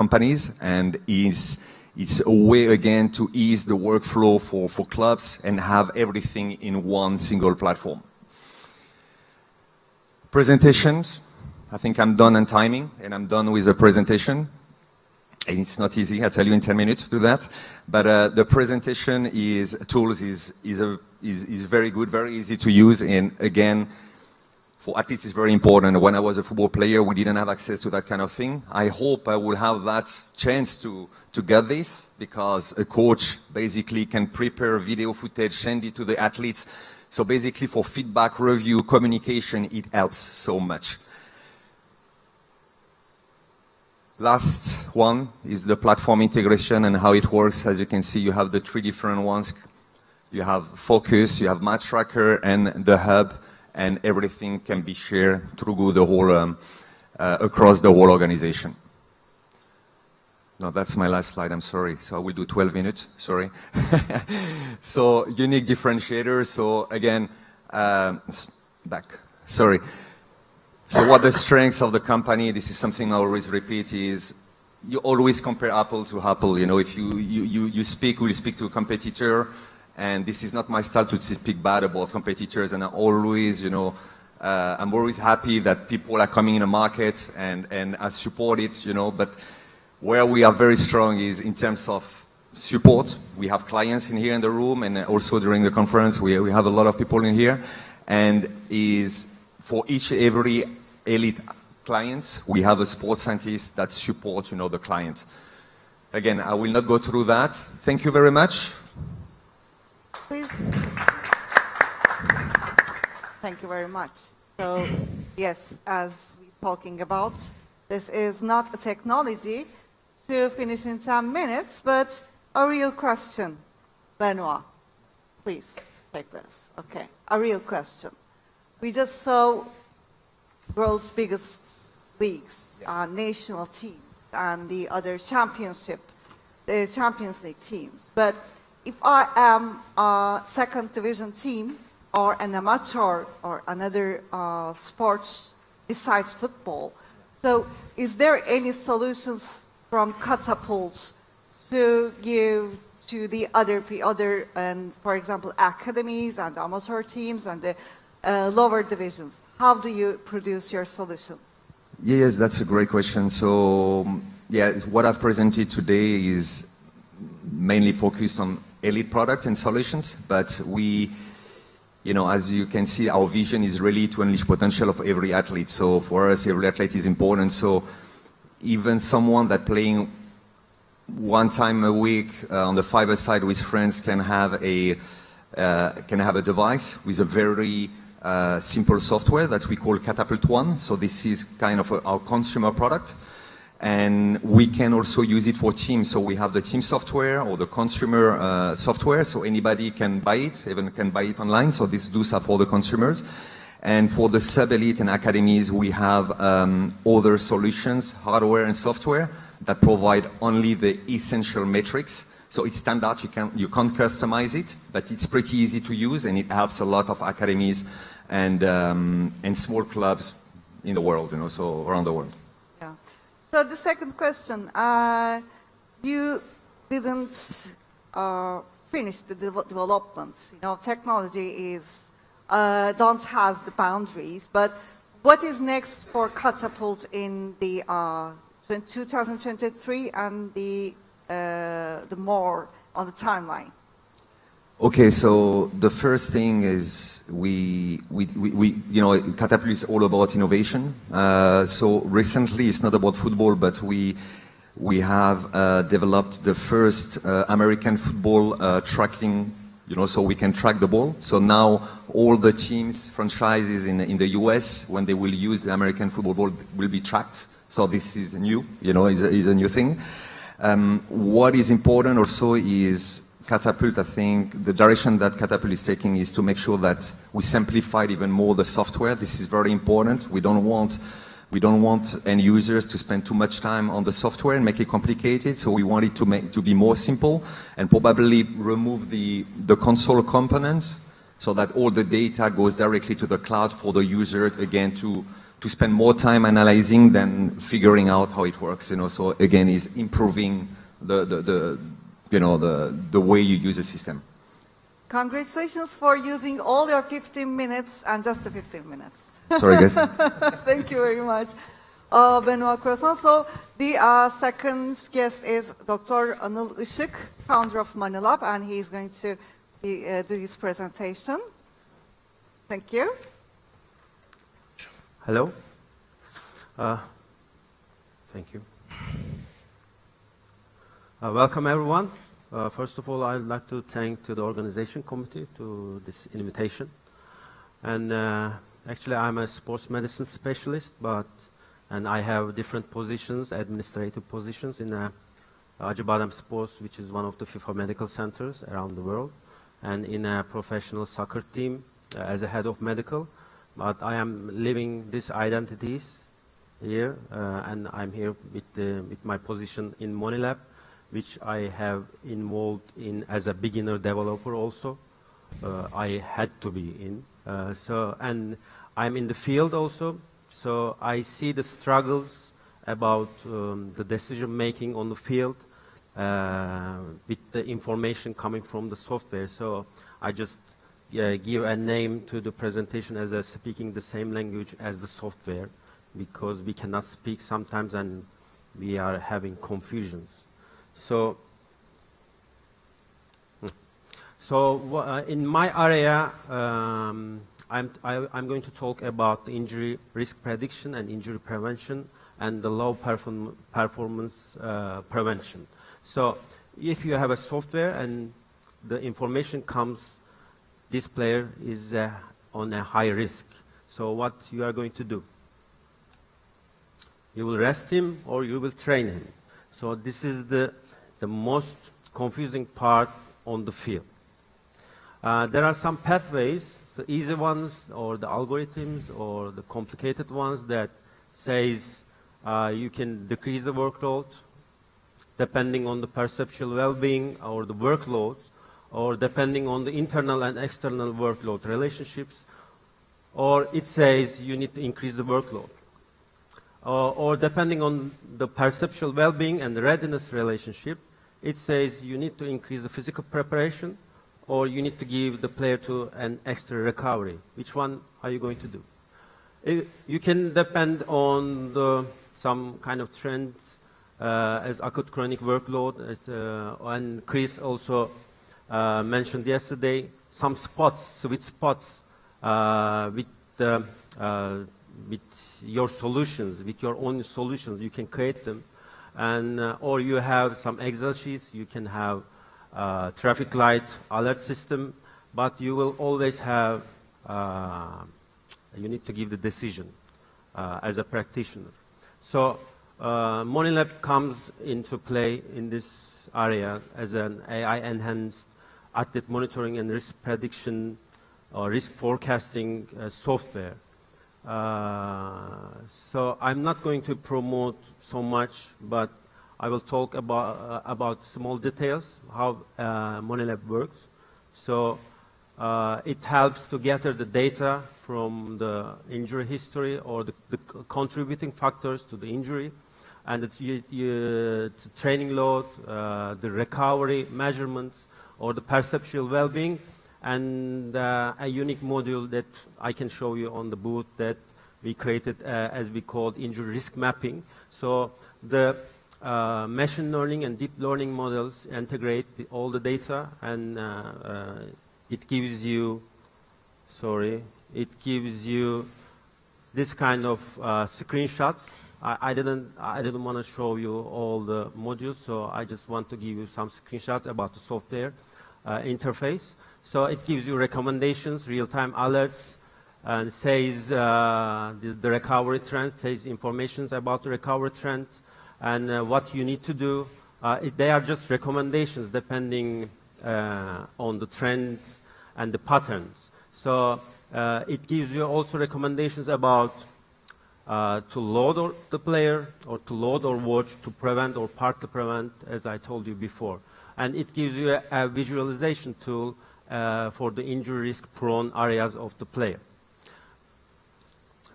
companies, and it's a way again to ease the workflow for clubs and have everything in one single platform. Presentations, I think I'm done on timing, and I'm done with the presentation. And it's not easy, I tell you, in 10 minutes to do that. But the presentation tools is very good, very easy to use, and again, for athletes it's very important. When I was a football player, we didn't have access to that kind of thing. I hope I will have that chance to get this, because a coach basically can prepare video footage, send it to the athletes. So basically for feedback, review, communication, it helps so much. Last one is the platform integration and how it works. As you can see, you have the three different ones. You have Focus, you have Match Tracker, and the Hub, and everything can be shared through the whole, across the whole organization. No, that's my last slide, I'm sorry. So I will do 12 minutes, sorry. So unique differentiators, so again, back, sorry. So what the strengths of the company, this is something I always repeat, is you always compare apple to apple. You know, if you speak to a competitor, and this is not my style to speak bad about competitors, and I always, you know, I'm always happy that people are coming in the market and I support it, you know, but where we are very strong is in terms of support. We have clients in here in the room, and also during the conference, we have a lot of people in here, and is for every elite clients, we have a sports scientist that support, you know, the client. Again, I will not go through that. Thank you very much. Please. Thank you very much. So, yes, as we're talking about, this is not a technology to finish in 10 minutes, but a real question. Benoit, please take this. Okay, a real question. We just saw world's biggest leagues, national teams, and the other the Champions League teams. But if I am a second division team, or an amateur, or another sports besides football, so is there any solutions from Catapult to give to the other, and for example, academies and amateur teams and the lower divisions? How do you produce your solutions? Yes, that's a great question. So, yeah, what I've presented today is mainly focused on elite product and solutions, but we, you know, as you can see, our vision is really to unleash potential of every athlete. So for us, every athlete is important. So even someone that playing one time a week on the five side with friends can have a device with a very simple software that we call Catapult One. So this is kind of our consumer product, and we can also use it for teams. So we have the team software or the consumer software, so anybody can buy it, even can buy it online. So those are for the consumers. And for the sub-elite and academies, we have other solutions, hardware and software, that provide only the essential metrics. So it's standard, you can't customize it, but it's pretty easy to use, and it helps a lot of academies and small clubs in the world, you know, so around the world. Yeah. So the second question, you didn't finish the development. You know, technology don't have the boundaries, but what is next for Catapult in the 2023 and the more on the timeline? Okay, so the first thing is we you know, Catapult is all about innovation. So recently, it's not about football, but we have developed the first American football tracking, you know, so we can track the ball. So now all the teams, franchises in the US, when they will use the American football ball, will be tracked. So this is new, you know, is a new thing. What is important also is Catapult, I think the direction that Catapult is taking is to make sure that we simplify even more the software. This is very important. We don't want end users to spend too much time on the software and make it complicated. So we want it to be more simple, and probably remove the console component, so that all the data goes directly to the cloud for the user, again, to to spend more time analyzing than figuring out how it works. So again, is improving the way you use the system. Congratulations for using all your 15 minutes and just the 15 minutes. Sorry, guys. Thank you very much, Benoit CROISSANT. So the second guest is Dr. Anil Isik, founder of Manilab, and he's going to do his presentation. Thank you. Hello. Thank you. Welcome, everyone. First of all, I'd like to thank the organization committee to this invitation. And actually, I'm a sports medicine specialist, and I have different positions, administrative positions in Acıbadem Sports, which is one of the FIFA medical centers around the world, and in a professional soccer team as a head of medical. But I am living these identities here, and I'm here with my position in Manilab, which I have involved in as a beginner developer also. I had to be in. And I'm in the field also, so I see the struggles about the decision making on the field with the information coming from the software. So I just give a name to the presentation as speaking the same language as the software, because we cannot speak sometimes and we are having confusions. So in my area, I'm going to talk about injury risk prediction and injury prevention and the low performance prevention. So if you have a software and the information comes, this player is on a high risk. So what you are going to do? You will rest him or you will train him. So this is the most confusing part on the field. There are some pathways, the easy ones or the algorithms or the complicated ones that says you can decrease the workload depending on the perceptual well-being or the workload, or depending on the internal and external workload relationships, or it says you need to increase the workload. Or depending on the perceptual well-being and the readiness relationship, it says you need to increase the physical preparation, or you need to give the player to an extra recovery. Which one are you going to do? You can depend on some kind of trends as acute chronic workload, and Chris also mentioned yesterday, some spots, sweet spots with your solutions, with your own solutions, you can create them. And or you have some Excel sheets, you can have traffic light alert system, but you will always have, you need to give the decision as a practitioner. So Manilab comes into play in this area as an AI-enhanced athlete monitoring and risk prediction or risk forecasting software. So I'm not going to promote so much, but I will talk about small details, how Manilab works. So it helps to gather the data from the injury history or the contributing factors to the injury, and the training load, the recovery measurements, or the perceptual well-being, and a unique module that I can show you on the booth that we created as we called injury risk mapping. So the machine learning and deep learning models integrate all the data, and it gives you, this kind of screenshots. I didn't want to show you all the modules, so I just want to give you some screenshots about the software interface. So it gives you recommendations, real-time alerts, and says the recovery trend, says information about the recovery trend, and what you need to do. They are just recommendations depending on the trends and the patterns. So it gives you also recommendations about to load the player, or to load or watch, to prevent or partly prevent, as I told you before. And it gives you a visualization tool for the injury risk prone areas of the player.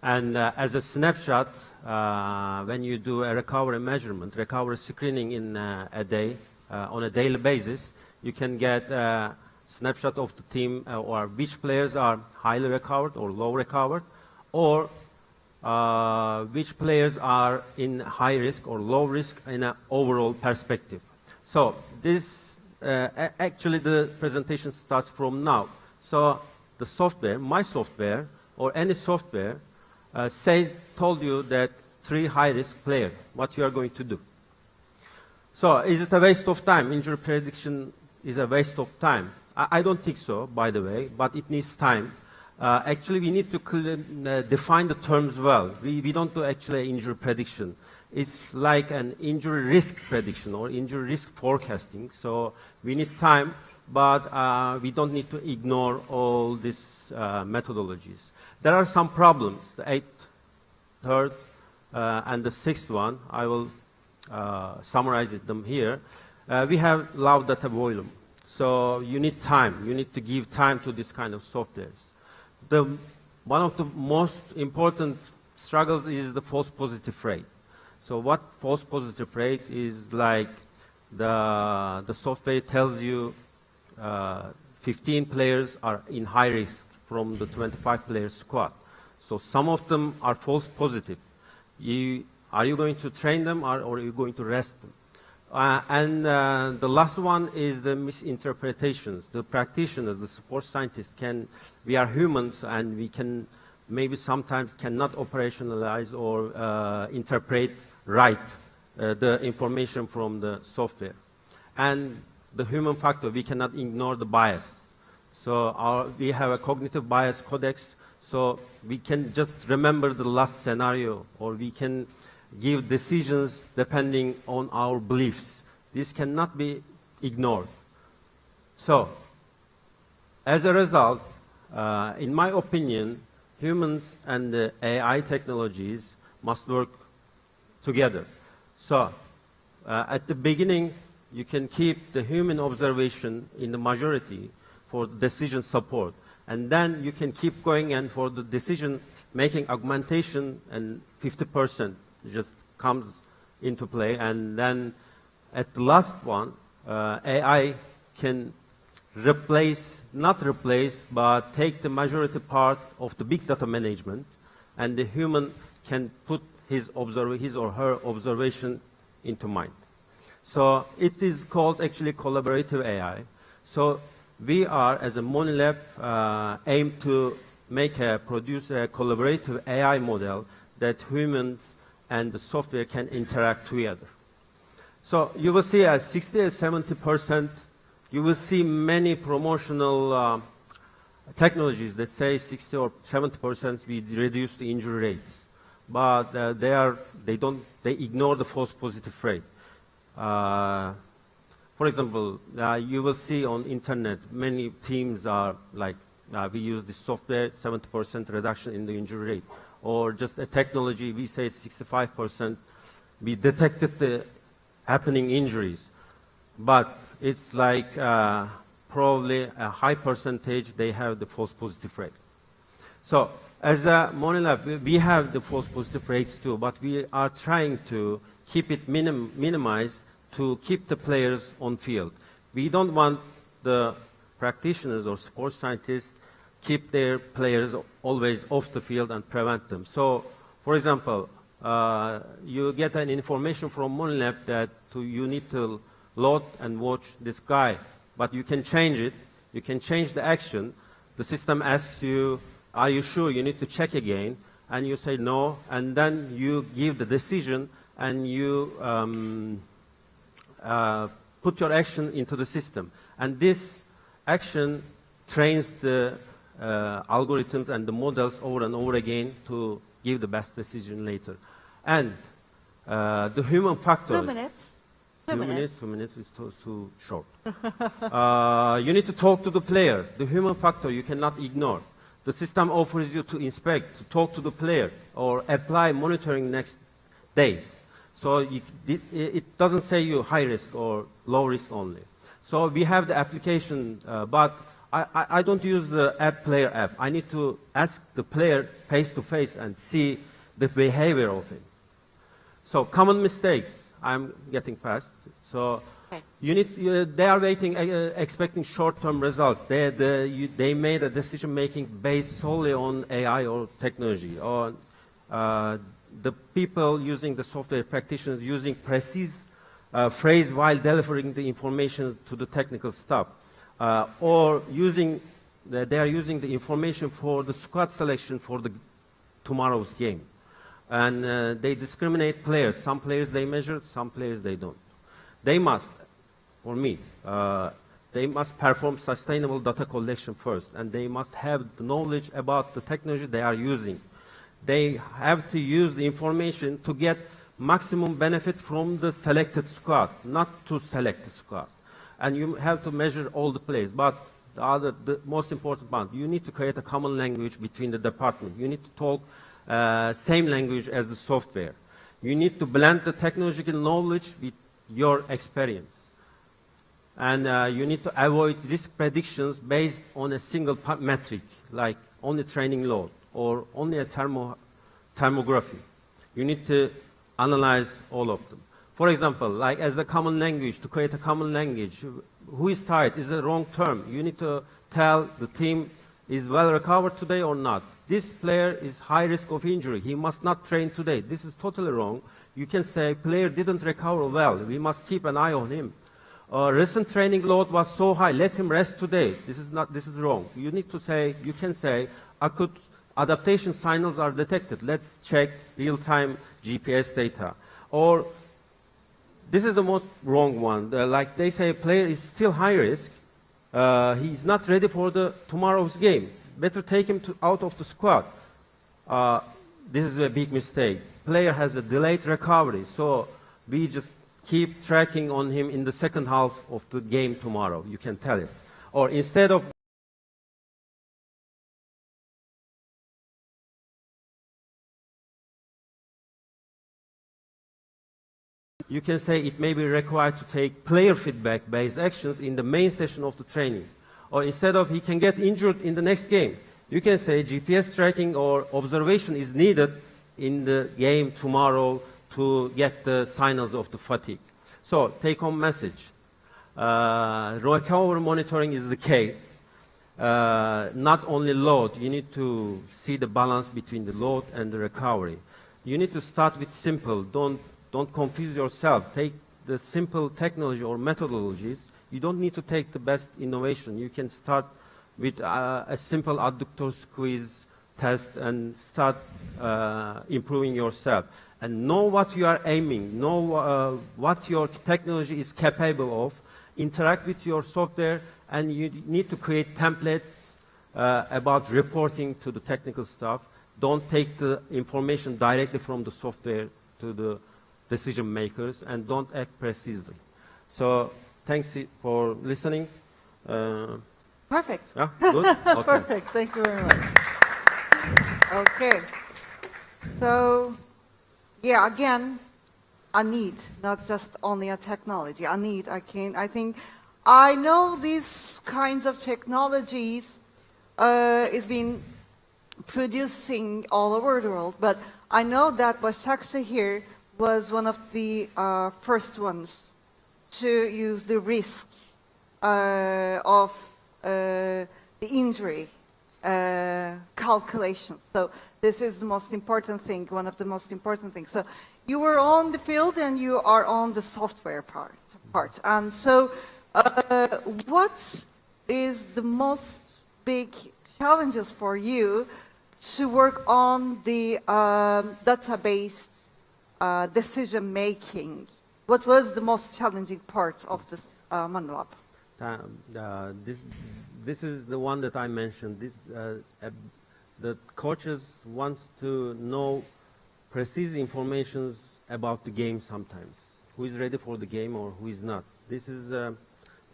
And as a snapshot, when you do a recovery measurement, recovery screening in a day, on a daily basis, you can get a snapshot of the team or which players are highly recovered or low recovered, or which players are in high risk or low risk in an overall perspective. So this, actually the presentation starts from now. So the software, my software, or any software, told you that 3 high-risk players, what you are going to do. So is it a waste of time? Injury prediction is a waste of time. I don't think so, by the way, but it needs time. Actually, we need to define the terms well. We don't do actually injury prediction. It's like an injury risk prediction or injury risk forecasting. So we need time, but we don't need to ignore all these methodologies. There are some problems. The 8th, 3rd, and the 6th one, I will summarize them here. We have low data volume. So you need time. You need to give time to this kind of softwares. One of the most important struggles is the false positive rate. So what false positive rate is like the software tells you 15 players are in high risk from the 25 player squad. So some of them are false positive. Are you going to train them or are you going to rest them? The last one is the misinterpretations. The practitioners, the sports scientists we are humans and we can maybe sometimes cannot operationalize or interpret right the information from the software. And the human factor, we cannot ignore the bias. So we have a cognitive bias codex, so we can just remember the last scenario, or we can give decisions depending on our beliefs. This cannot be ignored. So, as a result, in my opinion, humans and the AI technologies must work together. So, at the beginning, you can keep the human observation in the majority for decision support. And then you can keep going, and for the decision making augmentation, and 50% just comes into play. And then at the last one, AI can not replace, but take the majority part of the big data management, and the human can put his or her observation into mind. So it is called actually collaborative AI. So we are, as a Monilab, aim to produce a collaborative AI model that humans and the software can interact together. So you will see at 60 or 70%, you will see many promotional technologies that say 60 or 70% we reduce the injury rates, but they ignore the false positive rate. For example, you will see on internet many teams are like, we use this software, 70% reduction in the injury rate. Or just a technology, we say 65%, we detected the happening injuries. But it's like probably a high percentage, they have the false positive rate. So as a Monilab, we have the false positive rates too, but we are trying to keep it minimized to keep the players on field. We don't want the practitioners or sports scientists keep their players always off the field and prevent them. So, for example, you get an information from Monilab that you need to load and watch this guy, but you can change it. You can change the action. The system asks you, are you sure? You need to check again, and you say no, and then you give the decision, and you put your action into the system. And this action trains the algorithms and the models over and over again to give the best decision later. And the human factor... 2 minutes. 2 minutes. 2 minutes is too short. You need to talk to the player. The human factor you cannot ignore. The system offers you to inspect, to talk to the player, or apply monitoring next days. So it doesn't say you high risk or low risk only. So we have the application, but I don't use the player app. I need to ask the player face to face and see the behavior of him. So common mistakes. I'm getting fast. So they are waiting, expecting short-term results. They made a decision-making based solely on AI or technology, or the people using the software practitioners using precise phrase while delivering the information to the technical staff, or they are using the information for the squad selection for tomorrow's game. And they discriminate players. Some players they measure, some players they don't. They must, for me, they must perform sustainable data collection first, and they must have the knowledge about the technology they are using. They have to use the information to get maximum benefit from the selected squad, not to select the squad. And you have to measure all the players. But the most important part, you need to create a common language between the department. You need to talk same language as the software. You need to blend the technological knowledge with your experience. And you need to avoid risk predictions based on a single metric, like only training load or only a thermography. You need to analyze all of them. For example, like as a common language, to create a common language, who is tired is a wrong term. You need to tell the team is well recovered today or not. This player is high risk of injury. He must not train today. This is totally wrong. You can say player didn't recover well. We must keep an eye on him. Recent training load was so high. Let him rest today. This is wrong. You need to say, you can say, acute adaptation signals are detected. Let's check real-time GPS data. Or this is the most wrong one. Like they say, player is still high risk. He's not ready for tomorrow's game. Better take him out of the squad. This is a big mistake. Player has a delayed recovery, so we just keep tracking on him in the second half of the game tomorrow. You can tell it. Or instead of you can say it may be required to take player feedback-based actions in the main session of the training. Or instead of he can get injured in the next game, you can say GPS tracking or observation is needed in the game tomorrow to get the signals of the fatigue. So, take-home message. Recovery monitoring is the key. Not only load, you need to see the balance between the load and the recovery. You need to start with simple. Don't confuse yourself. Take the simple technology or methodologies. You don't need to take the best innovation. You can start with a simple adductor squeeze test and start improving yourself. And know what you are aiming. Know what your technology is capable of. Interact with your software, and you need to create templates about reporting to the technical staff. Don't take the information directly from the software to the decision makers, and don't act precisely. So thanks for listening. Perfect. Yeah, good? Okay. Perfect. Thank you very much. Okay. So, yeah, again, a need, not just only a technology. A need. I think I know these kinds of technologies is been producing all over the world, but I know that Başakşehir here was one of the first ones to use the risk of the injury calculation. So this is the most important thing, one of the most important things. So you were on the field and you are on the software part. And so what is the most big challenges for you to work on the database decision making? What was the most challenging part of this monologue? This is the one that I mentioned. The coaches want to know precise informations about the game sometimes. Who is ready for the game or who is not. This is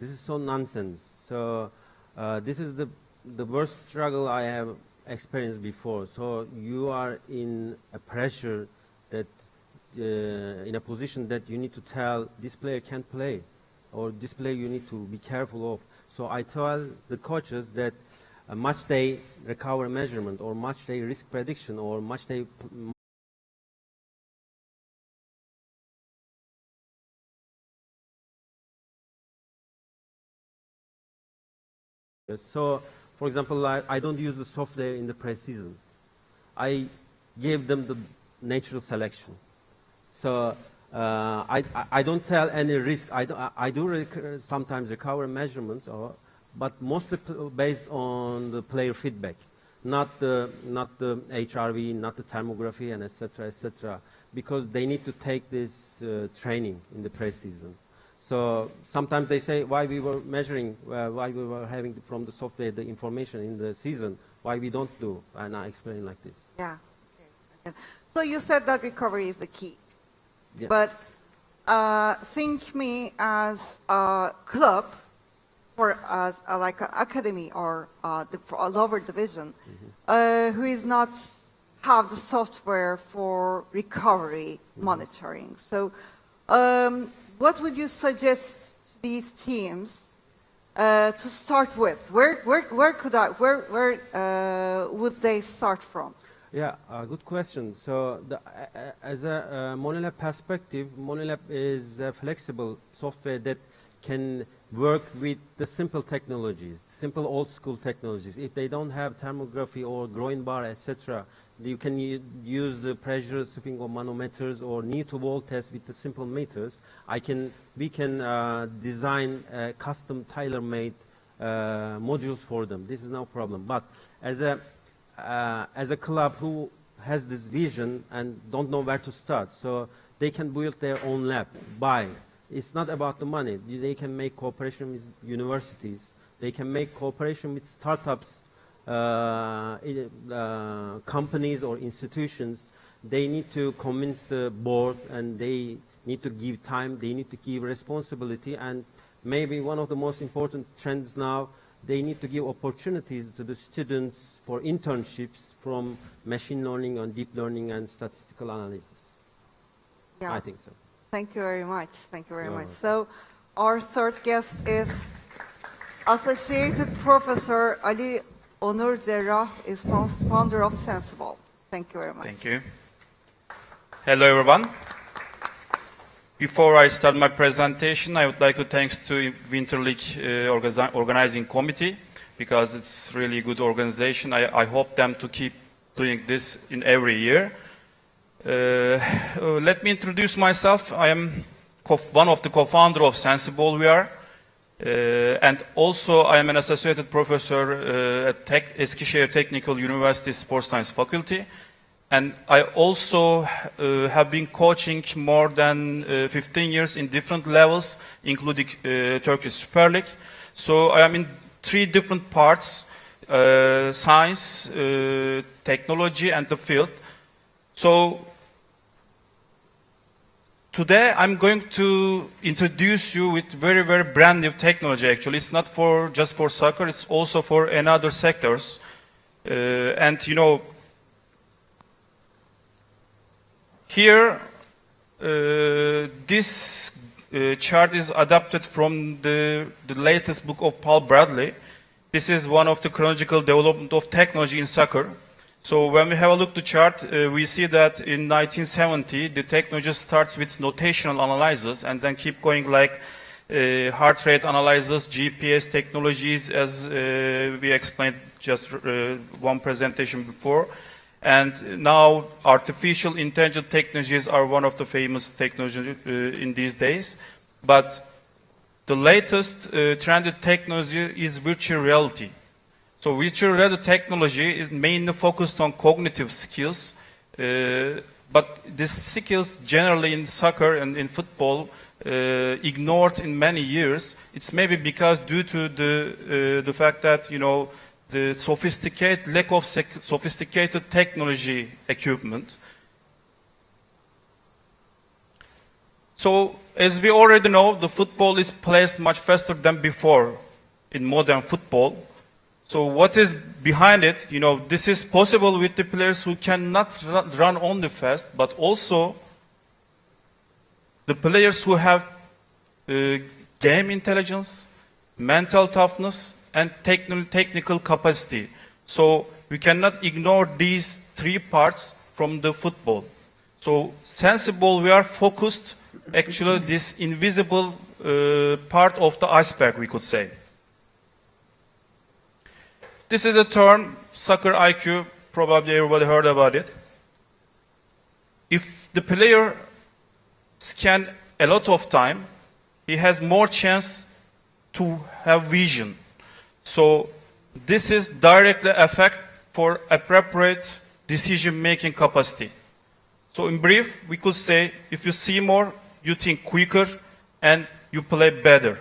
so nonsense. So this is the worst struggle I have experienced before. So you are in a pressure that in a position that you need to tell this player can't play, or this player you need to be careful of. So I tell the coaches that match day recovery measurement or match day risk prediction or match day So, for example, I don't use the software in the pre-season. I give them the natural selection. So I don't tell any risk. I do sometimes recover measurements, but mostly based on the player feedback, not the HRV, not the thermography, and etc., because they need to take this training in the pre-season. So sometimes they say why we were measuring, why we were having from the software the information in the season, why we don't do, and I explain like this. Yeah. Okay. So you said that recovery is the key, Yeah. but think me as a club, or as like an academy or for a lower division, who is not have the software for recovery monitoring. So. What would you suggest to these teams to start with? Where would they start from? Yeah, good question. So, as a Monolab perspective, Monolab is a flexible software that can work with the simple technologies, simple old school technologies. If they don't have thermography or groin bar, etc., you can use the pressure sweeping or manometers or knee to wall test with the simple meters. We can design custom tailor-made modules for them. This is no problem. But as a club who has this vision and don't know where to start, so they can build their own lab. It's not about the money. They can make cooperation with universities. They can make cooperation with startups. Companies or institutions, they need to convince the board and they need to give time, they need to give responsibility, and maybe one of the most important trends now, they need to give opportunities to the students for internships from machine learning and deep learning and statistical analysis. Yeah. I think so. Thank you very much. Thank you very You're much. welcome. So our third guest is Associated Professor Ali Onur CERRAH, is founder of Sensible. Thank you very much. Thank you. Hello, everyone. Before I start my presentation, I would like to thank to Winter League organizing committee because it's really good organization. I hope them to keep doing this in every year. Let me introduce myself. I am one of the co-founder of Sensible VR. And also I am an associated professor at Eskişehir Technical University Sports Science Faculty. And I also have been coaching more than 15 years in different levels, including Turkish Super League. So I am in 3 different parts, science, technology, and the field. So today I'm going to introduce you with very, very brand new technology actually. It's not just for soccer, it's also for another sectors. And you know, here this chart is adapted from the latest book of Paul Bradley. This is one of the chronological development of technology in soccer. So when we have a look at the chart, we see that in 1970, the technology starts with notational analysis and then keep going like heart rate analysis, GPS technologies, as we explained just one presentation before. And now artificial intelligence technologies are one of the famous technologies in these days. But the latest trended technology is virtual reality. So virtual reality technology is mainly focused on cognitive skills, but these skills generally in soccer and in football ignored in many years. It's maybe because due to the fact that, you know, the lack of sophisticated technology equipment. So as we already know, the football is placed much faster than before in modern football. So what is behind it? You know, this is possible with the players who cannot run only fast, but also the players who have game intelligence, mental toughness, and technical capacity. So we cannot ignore these three parts from the football. So sensible, we are focused, actually, this invisible part of the iceberg, we could say. This is a term, soccer IQ, probably everybody heard about it. If the player spends a lot of time, he has more chance to have vision. So this is directly affect for appropriate decision-making capacity. So in brief, we could say, if you see more, you think quicker, and you play better.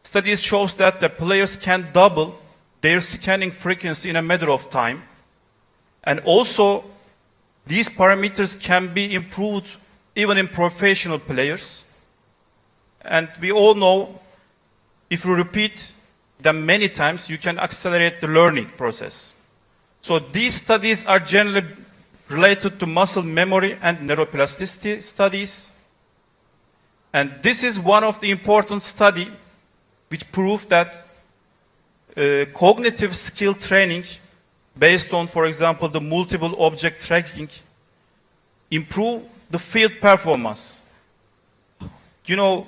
Studies shows that the players can double their scanning frequency in a matter of time. And also, these parameters can be improved even in professional players. And we all know, if you repeat them many times, you can accelerate the learning process. So these studies are generally related to muscle memory and neuroplasticity studies. And this is one of the important studies which prove that cognitive skill training based on, for example, the multiple object tracking improve the field performance. You know,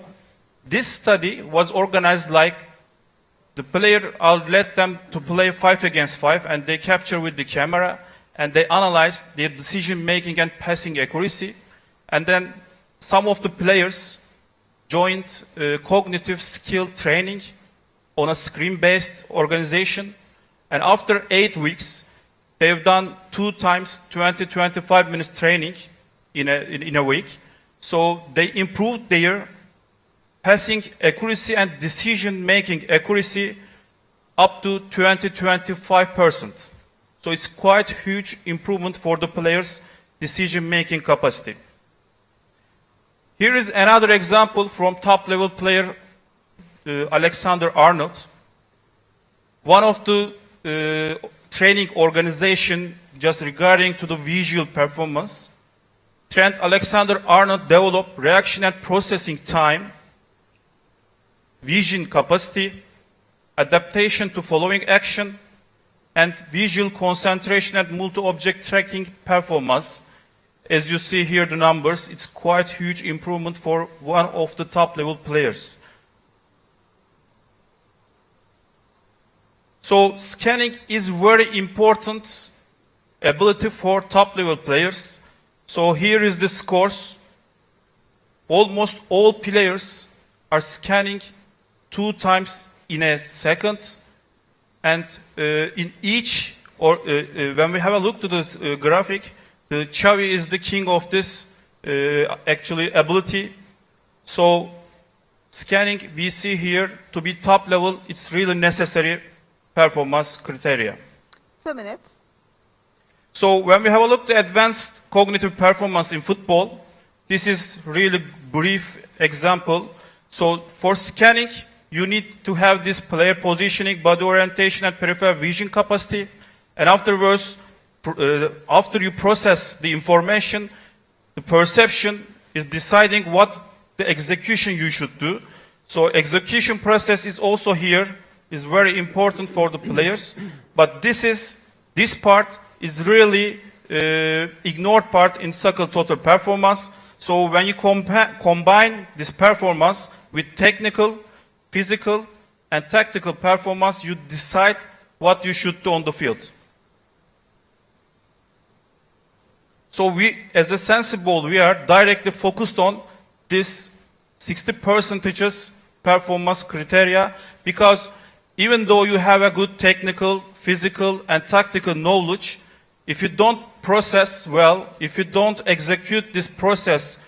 this study was organized like the player, I'll let them to play 5 against 5, and they capture with the camera, and they analyze their decision making and passing accuracy. And then some of the players joined cognitive skill training on a screen-based organization. And after 8 weeks, they've done 2 times 20-25 minutes training in a week. So they improved their passing accuracy and decision-making accuracy up to 20-25%. So it's quite huge improvement for the players' decision-making capacity. Here is another example from top-level player Alexander Arnold. One of the training organization just regarding to the visual performance. Trent Alexander-Arnold developed reaction and processing time, vision capacity, adaptation to following action, and visual concentration and multi-object tracking performance. As you see here the numbers, it's quite huge improvement for one of the top-level players. So scanning is very important ability for top-level players. So here is the scores. Almost all players are scanning 2 times in a second. And in each, or when we have a look to this graphic, the Xavi is the king of this actually ability. So scanning we see here to be top level, it's really necessary performance criteria. 2 minutes. So when we have a look at advanced cognitive performance in football, this is really brief example. So for scanning, you need to have this player positioning, body orientation, and peripheral vision capacity. And afterwards, after you process the information, the perception is deciding what the execution you should do. So execution process is also here, is very important for the players. But this part is really ignored part in soccer total performance. So when you combine this performance with technical, physical, and tactical performance, you decide what you should do on the field. So we, as a sensible, we are directly focused on this 60% performance criteria, because even though you have a good technical, physical, and tactical knowledge, if you don't process well, if you don't execute this process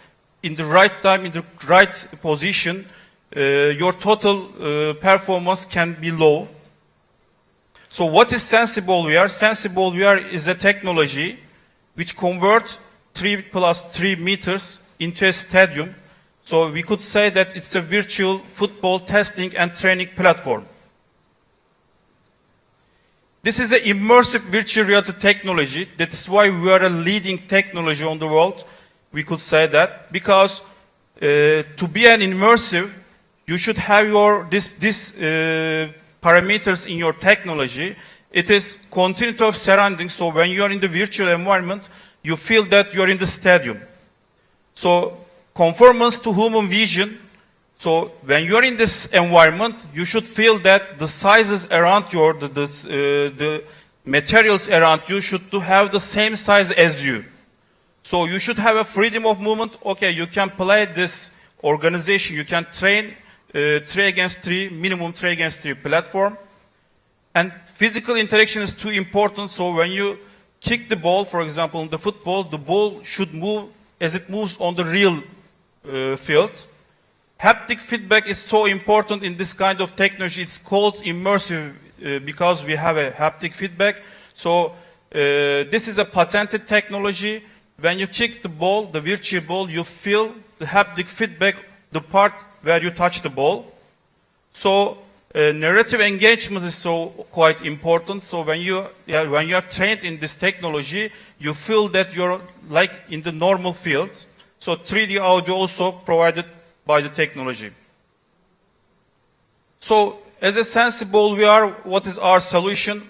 in the right time, in the right position, your total performance can be low. So what is sensible VR? Sensible VR is a technology which converts 3+3 meters into a stadium. So we could say that it's a virtual football testing and training platform. This is an immersive virtual reality technology. That's why we are a leading technology on the world. We could say that because to be an immersive, you should have your this parameters in your technology. It is continuity of surroundings. So when you are in the virtual environment, you feel that you are in the stadium. So conformance to human vision. So when you are in this environment, you should feel that the sizes around you, the materials around you should to have the same size as you. So you should have a freedom of movement. Okay, you can play this organization. You can train 3 against 3, minimum 3 against 3 platform. And physical interaction is too important. So when you kick the ball, for example, in the football, the ball should move as it moves on the real field. Haptic feedback is so important in this kind of technology. It's called immersive because we have a haptic feedback. So this is a patented technology. When you kick the ball, the virtual ball, you feel the haptic feedback, the part where you touch the ball. So narrative engagement is so quite important. So when you are trained in this technology, you feel that you're like in the normal field. So 3D audio also provided by the technology. So as a sensible, what is our solution?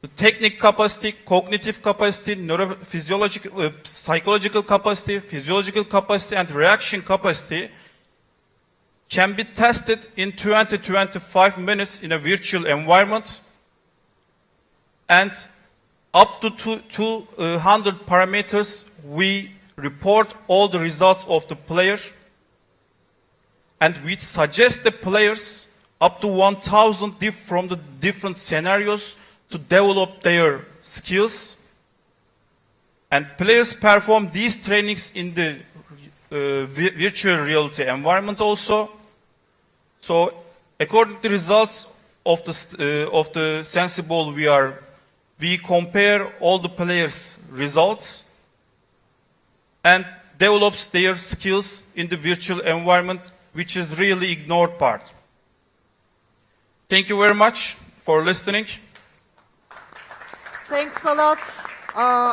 The technique capacity, cognitive capacity, neurophysiological, psychological capacity, physiological capacity, and reaction capacity can be tested in 20-25 minutes in a virtual environment. And up to 200 parameters, we report all the results of the player. And we suggest the players up to 1,000 from the different scenarios to develop their skills. And players perform these trainings in the virtual reality environment also. So according to the results of the Sensible VR, we compare all the players' results and develops their skills in the virtual environment, which is really ignored part. Thank you very much for listening. Thanks a lot,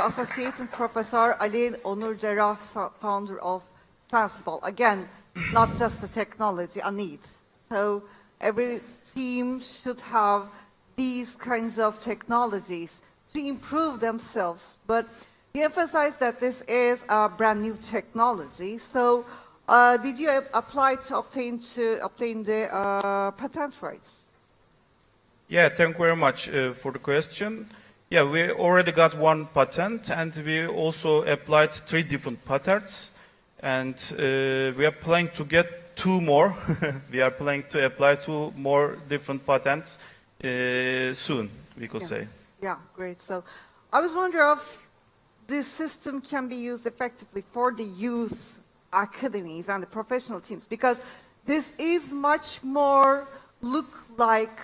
Associate Professor Anil, Onur, CERRAH, founder of Sensible. Again, not just the technology, a need. So every team should have these kinds of technologies to improve themselves. But you emphasize that this is a brand new technology. So did you apply to obtain the patent rights? Yeah, thank you very much for the question. Yeah, we already got one patent, and we also applied 3 different patents, and we are planning to get 2 more. We are planning to apply 2 more different patents soon, we could say. Yeah, great. So I was wondering if this system can be used effectively for the youth academies and the professional teams, because this is much more look like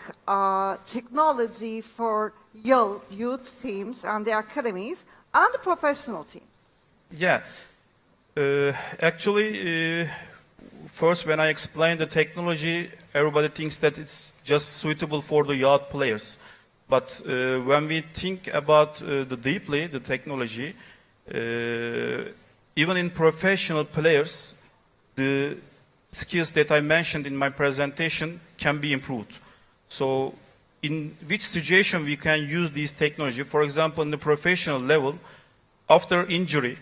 technology for youth teams and the academies and the professional teams. Yeah, actually, first when I explain the technology, everybody thinks that it's just suitable for the youth players. But when we think about deeply the technology, even in professional players, the skills that I mentioned in my presentation can be improved. So in which situation we can use these technology? For example, in the professional level, after injury,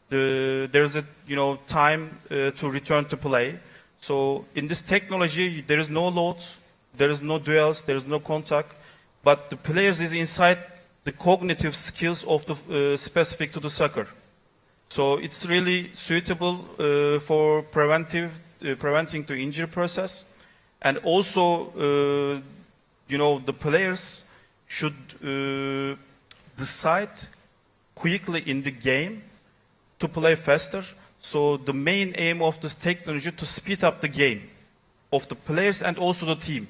there's a time to return to play. So in this technology, there is no loads, there is no duels, there is no contact, but the players is inside the cognitive skills of the specific to the soccer. So it's really suitable for preventing the injury process, and also the players should decide quickly in the game to play faster. So the main aim of this technology to speed up the game of the players and also the team.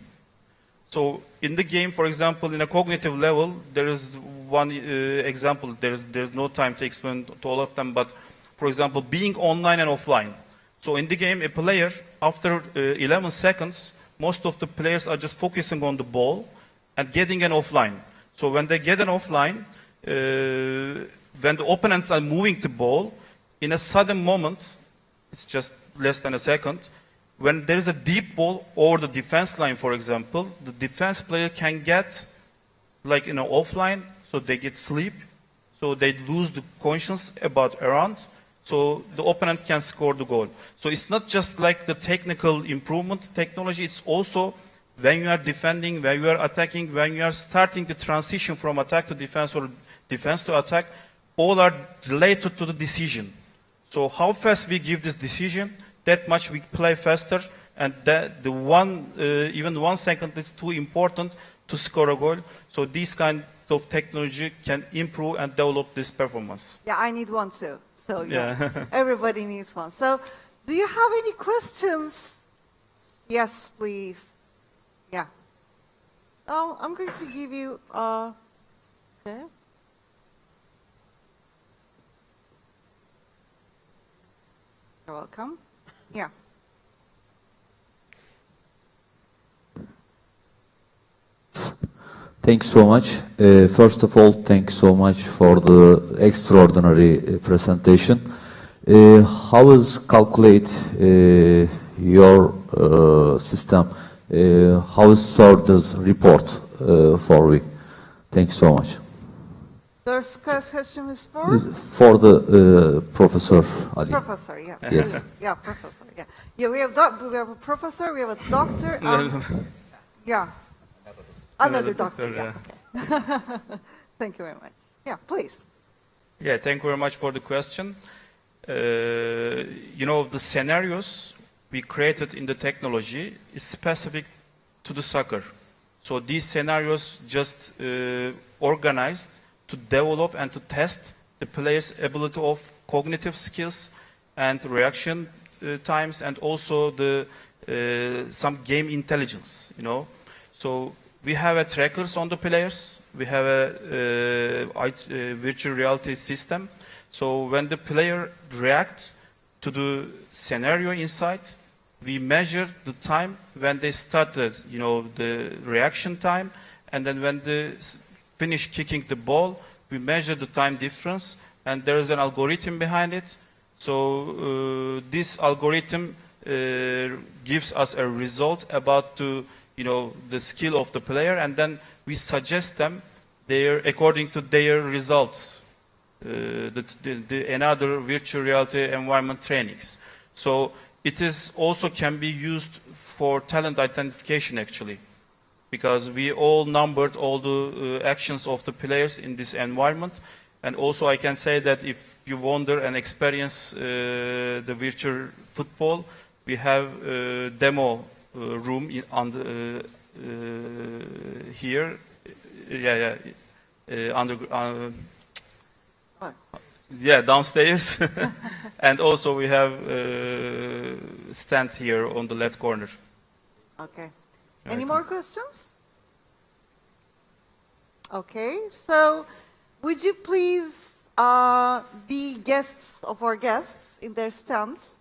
So in the game, for example, in a cognitive level, there is one example. There's no time to explain to all of them, but for example, being online and offline. So in the game, a player, after 11 seconds, most of the players are just focusing on the ball and getting an offline. So when they get an offline, when the opponents are moving the ball, in a sudden moment, it's just less than a second, when there is a deep ball over the defense line, for example, the defense player can get like offline, so they get sleep, so they lose the conscience about around, so the opponent can score the goal. So it's not just like the technical improvement technology, it's also when you are defending, when you are attacking, when you are starting the transition from attack to defense or defense to attack, all are related to the decision. So how fast we give this decision, that much we play faster, and that even 1 second is too important to score a goal. So this kind of technology can improve and develop this performance. Yeah, I need one too. So yeah, everybody needs one. So do you have any questions? Yes, please. Yeah. Oh, I'm going to give you, okay. You're welcome. Yeah. Thanks so much. First of all, thanks so much for the extraordinary presentation. How is calculate your system? How is sort this report for we? Thanks so much. The question is for? For the Professor Ali. Professor, yeah. Yes. Yeah, professor, yeah. Yeah, we have a professor, we have a doctor, yeah. Another doctor, yeah. Okay. Thank you very much. Yeah, please. Yeah, thank you very much for the question. The scenarios we created in the technology is specific to the soccer. So these scenarios just organized to develop and to test the player's ability of cognitive skills and reaction times, and also the some game intelligence. So we have trackers on the players. We have a virtual reality system. So when the player reacts to the scenario inside, we measure the time when they started, the reaction time, and then when they finish kicking the ball, we measure the time difference, and there is an algorithm behind it. So this algorithm gives us a result about the skill of the player, and then we suggest them according to their results, another virtual reality environment trainings. So it is also can be used for talent identification actually, because we all numbered all the actions of the players in this environment. And also I can say that if you wonder and experience the virtual football, we have a demo room here. Downstairs. And also we have stand here on the left corner. Okay. Any more questions? Okay, so would you please be guests of our guests in their stands,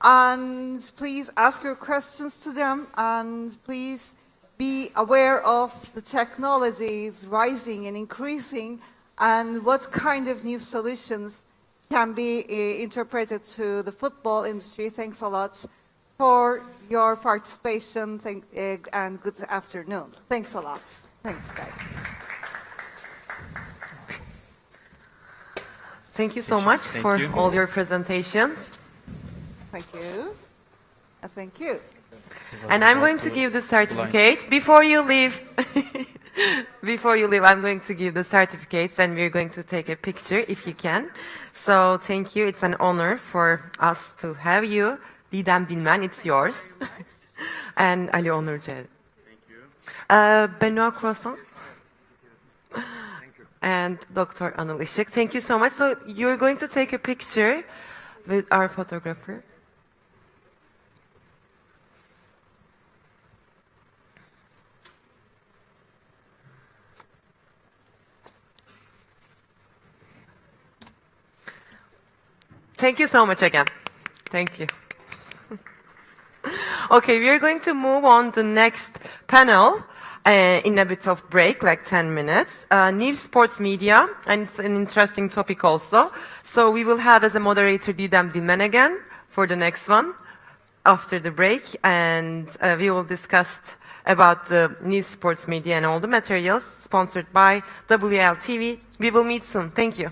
and please ask your questions to them, and please be aware of the technologies rising and increasing, and what kind of new solutions can be interpreted to the football industry. Thanks a lot for your participation, and good afternoon. Thanks a lot. Thanks, guys. Thank you so much for all your presentation. Thank you. Thank you. And I'm going to give the certificate. Before you leave, I'm going to give the certificates, and we're going to take a picture if you can. So thank you. It's an honor for us to have you. Didem, DILMEN, it's yours. And Ali Onur. Thank you. Benoit, CROISSANT. And Dr. Anil, Isik. Thank you so much. So you're going to take a picture with our photographer. Thank you so much again. Thank you. Okay, we are going to move on to the next panel. in a bit of break, like 10 minutes. New sports media, and it's an interesting topic also. So we will have as a moderator Didem DILMEN again for the next one after the break, and we will discuss about the new sports media and all the materials sponsored by WLTV. We will meet soon. Thank you.